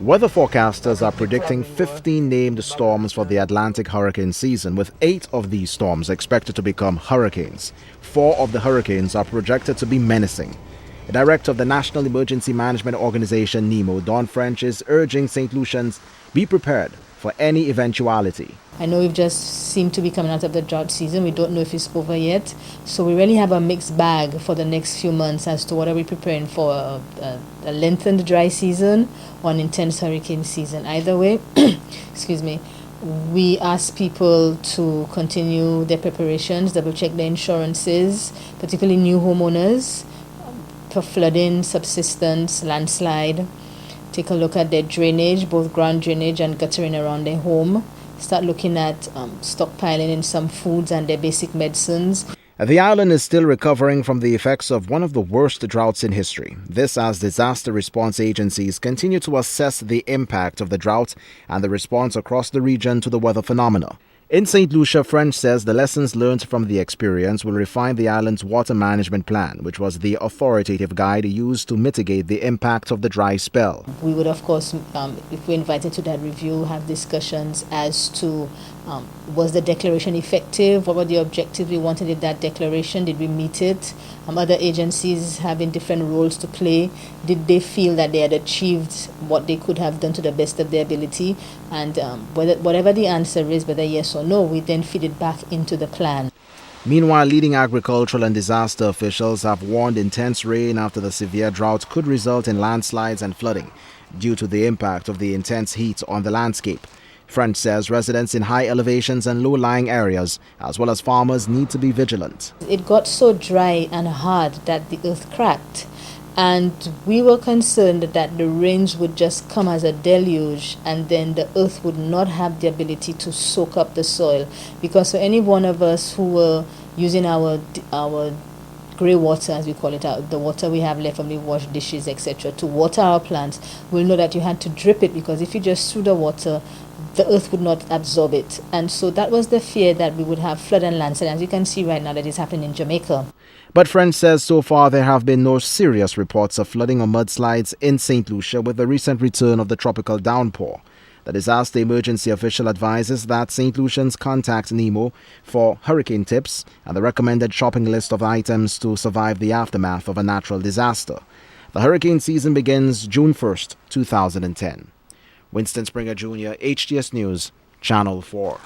Weather forecasters are predicting 15 named storms for the Atlantic hurricane season, with 8 of these storms expected to become hurricanes. 4 of the hurricanes are projected to be menacing. The director of the National Emergency Management Organization, NEMO, Don French, is urging St. Lucians be prepared for any eventuality. I know we've just seemed to be coming out of the drought season. We don't know if it's over yet. So we really have a mixed bag for the next few months as to what are we preparing for, a lengthened dry season or an intense hurricane season. Either way, excuse me, we ask people to continue their preparations, double check their insurances, particularly new homeowners, for flooding, subsidence, landslide. Take a look at their drainage, both ground drainage and guttering around their home. Start looking at stockpiling in some foods and their basic medicines. The island is still recovering from the effects of one of the worst droughts in history. This as disaster response agencies continue to assess the impact of the drought and the response across the region to the weather phenomena. In St. Lucia, French says the lessons learned from the experience will refine the island's water management plan, which was the authoritative guide used to mitigate the impact of the dry spell. We would, of course, if we're invited to that review, have discussions as to was the declaration effective? What were the objectives we wanted in that declaration? Did we meet it? Other agencies having different roles to play. Did they feel that they had achieved what they could have done to the best of their ability? And whatever the answer is, whether yes or no, we then feed it back into the plan. Meanwhile, leading agricultural and disaster officials have warned intense rain after the severe drought could result in landslides and flooding due to the impact of the intense heat on the landscape. French says residents in high elevations and low-lying areas, as well as farmers, need to be vigilant. It got so dry and hard that the earth cracked, and we were concerned that the rains would just come as a deluge, and then the earth would not have the ability to soak up the soil. Because for any one of us who were using our grey water, as we call it, the water we have left when we wash dishes, etc., to water our plants, we'll know that you had to drip it, because if you just threw the water, the earth would not absorb it. And so that was the fear, that we would have flood and landslide, as you can see right now that is happening in Jamaica. But French says so far there have been no serious reports of flooding or mudslides in St. Lucia with the recent return of the tropical downpour. The disaster emergency official advises that St. Lucians contact NEMO for hurricane tips and the recommended shopping list of items to survive the aftermath of a natural disaster. The hurricane season begins June 1st, 2010. Winston Springer Jr., HTS News, Channel 4.